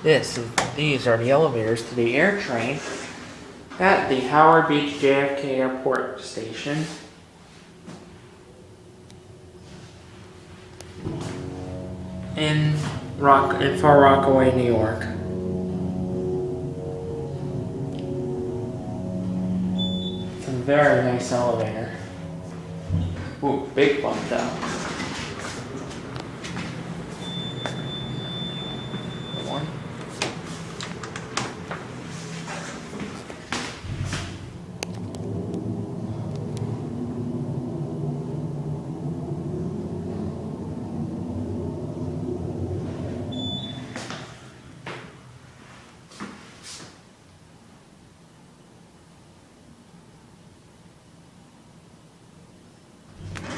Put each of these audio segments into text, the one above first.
These are the elevators to the air train at the Howard Beach JFK Airport Station. In Far Rockaway, New York. It's a very nice elevator. Ooh, big bump though. One.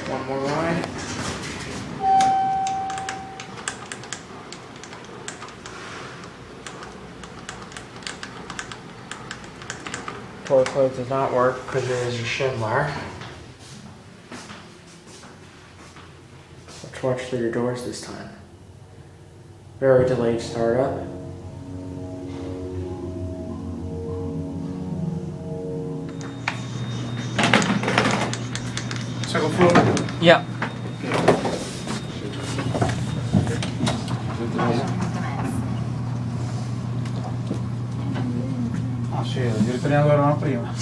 One more ride. Toilet close does not work because it is a Schindler. Let's watch through your doors this time. Very delayed startup. Second floor? Yeah. Ah sì, riteniamo che eravamo prima.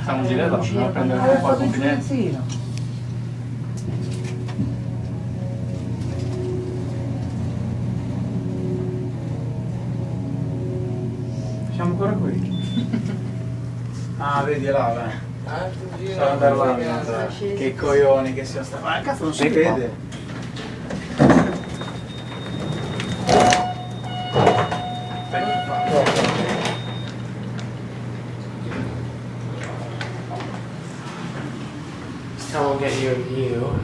Stiamo girando, andiamo a prendere un po' di finestrino. Siamo ancora qui. Ah, vedi là, beh. Stavo andando là, che coglioni che siamo stati. Ma cazzo non si vede. This time we'll get you a view.